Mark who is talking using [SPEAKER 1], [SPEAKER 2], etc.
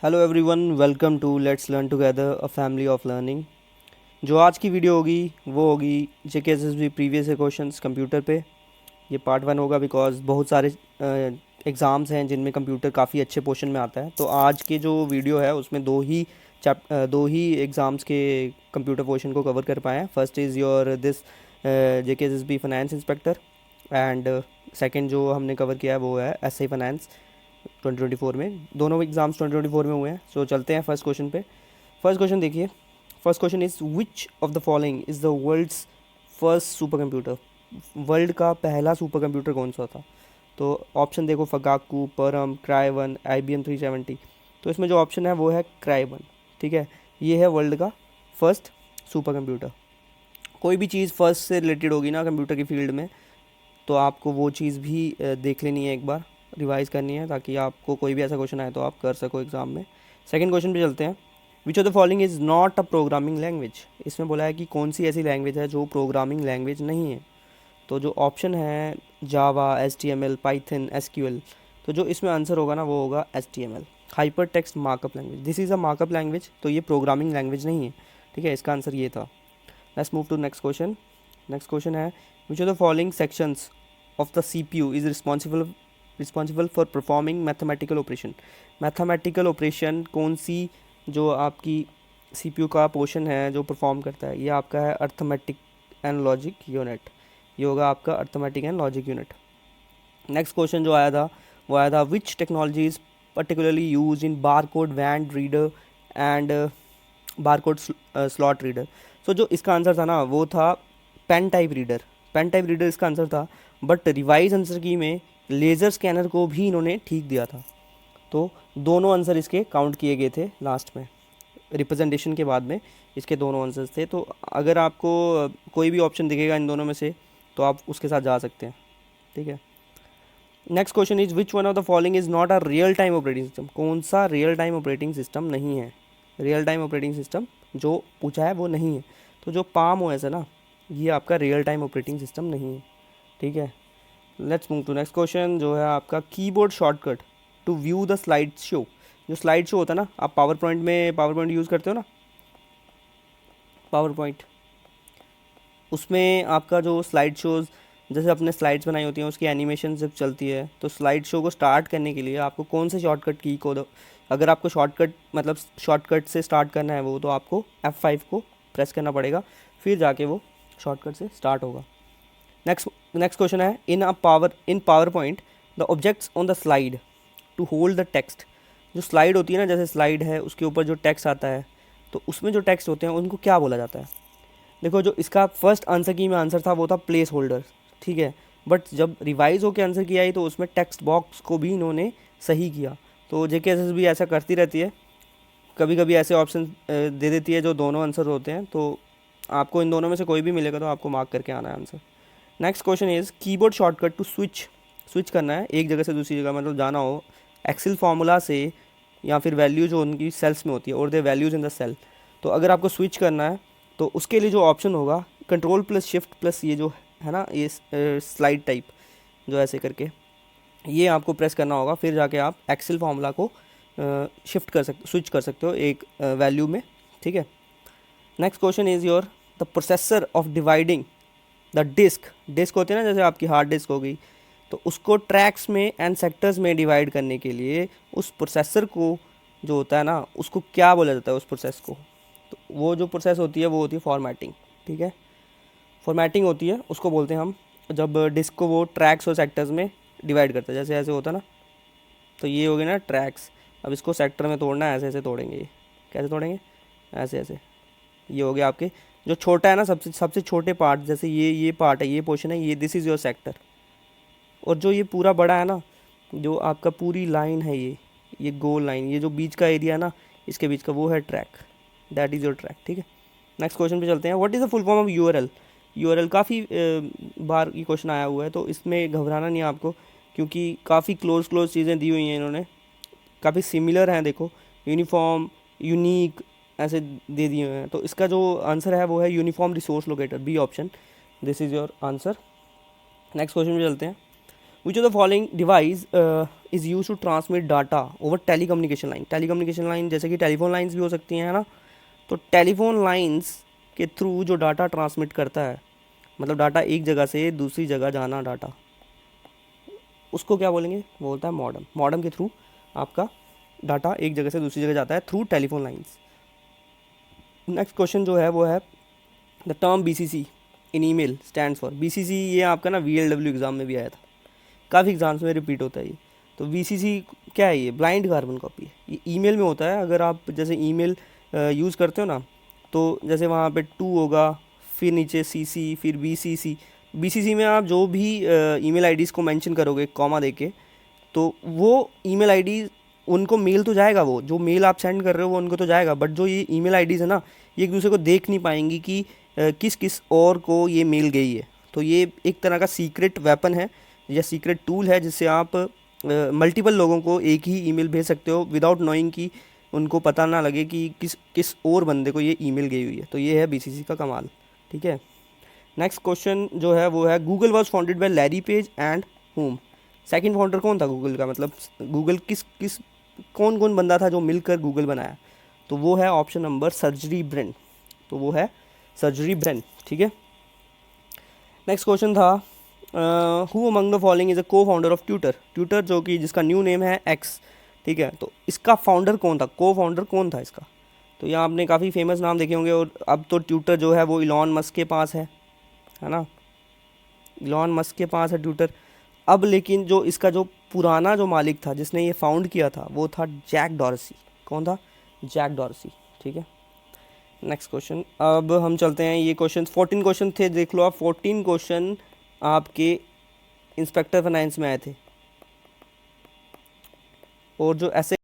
[SPEAKER 1] Hello everyone, welcome to let's learn together a family of learning. जो आज की video होगी वो होगी JK SSB previous questions computer पे। ये पार्ट वन होगा बिकॉज बहुत सारे एग्ज़ाम्स हैं जिनमें कंप्यूटर काफ़ी अच्छे पोर्शन में आता है। तो आज के जो वीडियो है उसमें दो ही एग्ज़ाम्स के कंप्यूटर पोर्शन को कवर कर पाए हैं। First is your this JK SSB finance inspector and second जो हमने कवर किया है वो है एसआई फाइनेंस 2024 में। दोनों एग्जाम्स 2024 में हुए हैं। सो चलते हैं फर्स्ट क्वेश्चन पे। फर्स्ट क्वेश्चन देखिए। First question is which of the following is the world's first super computer. World का पहला सुपर कंप्यूटर कौन सा था? तो ऑप्शन देखो, फगाकू, परम, क्राइवन, IBM 370। तो इसमें जो ऑप्शन है वो है क्राइवन। ठीक है, ये है वर्ल्ड का फर्स्ट सुपर कंप्यूटर। कोई भी चीज़ फर्स्ट से रिलेटेड होगी ना कंप्यूटर की फील्ड में, तो आपको वो चीज़ भी देख लेनी है, एक बार रिवाइज़ करनी है, ताकि आपको कोई भी ऐसा क्वेश्चन आए तो आप कर सको एग्ज़ाम में। सेकंड क्वेश्चन पे चलते हैं। Which of the following is not a programming language. इसमें बोला है कि कौन सी ऐसी लैंग्वेज है जो प्रोग्रामिंग लैंग्वेज नहीं है। तो जो ऑप्शन है जावा, HTML, पाइथन, SQL। तो जो इसमें आंसर होगा ना वो होगा HTML, hyper text markup language. This is a markup language, तो ये प्रोग्रामिंग लैंग्वेज नहीं है। ठीक है, इसका आंसर ये था। Let's move to next question. Next question है which of the following sections of the CPU is responsible for performing mathematical operation. Mathematical operation कौन सी जो आपकी CPU का पोर्शन है जो परफॉर्म करता है? ये आपका है अर्थमेटिक एंड लॉजिक यूनिट। ये होगा आपका arithmetic and logic unit. Next question जो आया था वो आया था which technology is particularly use in bar code wand reader and bar code slot reader. So जो इसका आंसर था ना वो था pen type reader. Pen type reader इसका आंसर था, बट रिवाइज आंसर की में लेज़र स्कैनर को भी इन्होंने ठीक दिया था। तो दोनों आंसर इसके काउंट किए गए थे लास्ट में, रिप्रेजेंटेशन के बाद में इसके दोनों आंसर्स थे। तो अगर आपको कोई भी ऑप्शन दिखेगा इन दोनों में से तो आप उसके साथ जा सकते हैं। ठीक है। Next question is which one of the following is not a real time operating system. कौन सा रियल टाइम ऑपरेटिंग सिस्टम नहीं है? रियल टाइम ऑपरेटिंग सिस्टम जो पूछा है वो नहीं है। तो जो पाम OS है ना, ये आपका रियल टाइम ऑपरेटिंग सिस्टम नहीं है। ठीक है। Let's move to next question जो है आपका keyboard shortcut to view the slide show. जो स्लाइड शो होता है ना, आप पावर पॉइंट यूज़ करते हो ना, पावर पॉइंट, उसमें आपका जो स्लाइड शोज़, जैसे अपने स्लाइड्स बनाई होती हैं उसकी एनिमेशन जब चलती है, तो स्लाइड शो को स्टार्ट करने के लिए आपको कौन से शॉर्टकट की को अगर आपको शॉर्टकट मतलब शॉर्टकट से स्टार्ट करना है वो, तो आपको F5 को प्रेस करना पड़ेगा, फिर जाके वो शॉर्टकट से स्टार्ट होगा। नेक्स्ट क्वेश्चन है in PowerPoint the objects on the slide to hold the text. जो स्लाइड होती है ना, जैसे स्लाइड है उसके ऊपर जो टेक्स्ट आता है, तो उसमें जो टेक्स्ट होते हैं उनको क्या बोला जाता है? देखो, जो इसका फर्स्ट आंसर की में आंसर था वो था प्लेस होल्डर। ठीक है, बट जब रिवाइज होकर आंसर किया है तो उसमें टेक्स्ट बॉक्स को भी इन्होंने सही किया। तो JKSS भी ऐसा करती रहती है, कभी कभी ऐसे ऑप्शन दे देती है जो दोनों आंसर होते हैं। तो आपको इन दोनों में से कोई भी मिलेगा तो आपको मार्क करके आना है answer. Next question is keyboard shortcut to switch करना है एक जगह से दूसरी जगह, मतलब जाना हो एक्सेल फार्मूला से, या फिर वैल्यू जो उनकी सेल्स में होती है और दे वैल्यूज़ इन द सेल। तो अगर आपको स्विच करना है तो उसके लिए जो ऑप्शन होगा कंट्रोल प्लस शिफ्ट प्लस ये जो है ना, ये स्लाइड टाइप जो ऐसे करके ये आपको प्रेस करना होगा, फिर जाके आप एक्सेल फार्मूला को स्विच कर सकते हो एक वैल्यू में। ठीक है। Next question is your the processor of dividing the disk होती है ना, जैसे आपकी हार्ड डिस्क हो गई, तो उसको ट्रैक्स में एंड सेक्टर्स में डिवाइड करने के लिए उस प्रोसेसर को जो होता है ना उसको क्या बोला जाता है उस प्रोसेस को? तो वो जो प्रोसेस होती है वो होती है फॉर्मेटिंग। ठीक है, फॉर्मेटिंग होती है, उसको बोलते हैं हम जब डिस्क को वो ट्रैक्स और सेक्टर्स में डिवाइड करता है, जैसे ऐसे होता है ना। तो ये हो गए ना ट्रैक्स। अब इसको सेक्टर में तोड़ना है, ऐसे ऐसे तोड़ेंगे। ये कैसे तोड़ेंगे? ऐसे ऐसे। ये हो गया आपके जो छोटा है ना, सबसे सबसे छोटे पार्ट, जैसे ये पार्ट है, ये पोर्शन है, ये दिस इज़ योर सेक्टर। और जो ये पूरा बड़ा है ना, जो आपका पूरी लाइन है, ये गोल लाइन, ये जो बीच का एरिया है ना इसके बीच का, वो है track. That is your track. ठीक है। नेक्स्ट क्वेश्चन पे चलते हैं। What is the full form of URL? काफ़ी बार ये क्वेश्चन आया हुआ है, तो इसमें घबराना नहीं है आपको, क्योंकि काफ़ी क्लोज चीज़ें दी हुई हैं इन्होंने, काफ़ी सिमिलर हैं। देखो, यूनिफॉर्म, यूनिक, ऐसे दे दिए हुए हैं। तो इसका जो आंसर है वो है uniform resource locator, B option. This is your answer. Next question पे चलते हैं। Which of the following device is use to transmit data over telecommunication line. Telecommunication line जैसे कि टेलीफोन लाइन्स भी हो सकती हैं, है ना। तो टेलीफोन लाइन्स के थ्रू जो डाटा ट्रांसमिट करता है, मतलब डाटा एक जगह से दूसरी जगह जाना डाटा, उसको क्या बोलेंगे, वो होता है मॉडम। मॉडम के थ्रू आपका डाटा एक जगह से दूसरी जगह जाता है through telephone lines. Next question जो है वो है the term BCC in email stands for. BCC ये आपका ना VLW एग्ज़ाम में भी आया था, काफ़ी एग्जाम्स में रिपीट होता है ये। तो BCC क्या है, ये ब्लाइंड कार्बन कॉपी है। ये ईमेल में होता है। अगर आप जैसे ईमेल यूज़ करते हो ना, तो जैसे वहाँ पे 2 होगा, फिर नीचे CC, फिर BCC। BCC में आप जो भी ईमेल आईडीज़ को मेंशन करोगे कॉमा देके, तो वो ईमेल आईडी उनको मेल तो जाएगा, वो जो मेल आप सेंड कर रहे हो वो उनको तो जाएगा, बट जो ये ईमेल आईडीज़ है ना, ये एक दूसरे को देख नहीं पाएंगी कि किस किस और को ये मेल गई है। तो ये एक तरह का सीक्रेट वेपन है या सीक्रेट टूल है, जिससे आप मल्टीपल लोगों को एक ही ईमेल भेज सकते हो विदाउट नोइंग कि उनको पता ना लगे कि किस किस और बंदे को ये ईमेल गई हुई है। तो ये है BCC का कमाल, ठीक है। नेक्स्ट क्वेश्चन जो है वो है Google was founded by Larry page and home. Second founder कौन था गूगल का, मतलब गूगल किस कौन कौन बंदा था जो मिलकर गूगल बनाया। तो वो है ऑप्शन नंबर सर्जरी ब्रिन। तो वो है सर्जरी ब्रिन, ठीक है। नेक्स्ट क्वेश्चन था who among the following is a को फाउंडर ऑफ ट्विटर। ट्विटर जो कि जिसका न्यू नेम है एक्स, ठीक है। तो इसका फाउंडर कौन था, को फाउंडर कौन था इसका। तो यहाँ आपने काफ़ी फेमस नाम देखे होंगे। और अब तो ट्विटर जो है वो इलॉन मस्क के पास है ना। इलॉन मस्क के पास है ट्विटर अब। लेकिन जो इसका जो पुराना जो मालिक था जिसने ये फाउंड किया था वो था जैक डॉर्सी। कौन था, जैक डॉर्सी, ठीक है। नेक्स्ट क्वेश्चन, अब हम चलते हैं। ये क्वेश्चन 14 क्वेश्चन थे, देख लो आप। 14 क्वेश्चन आपके इंस्पेक्टर फाइनेंस में आए थे। और जो ऐसे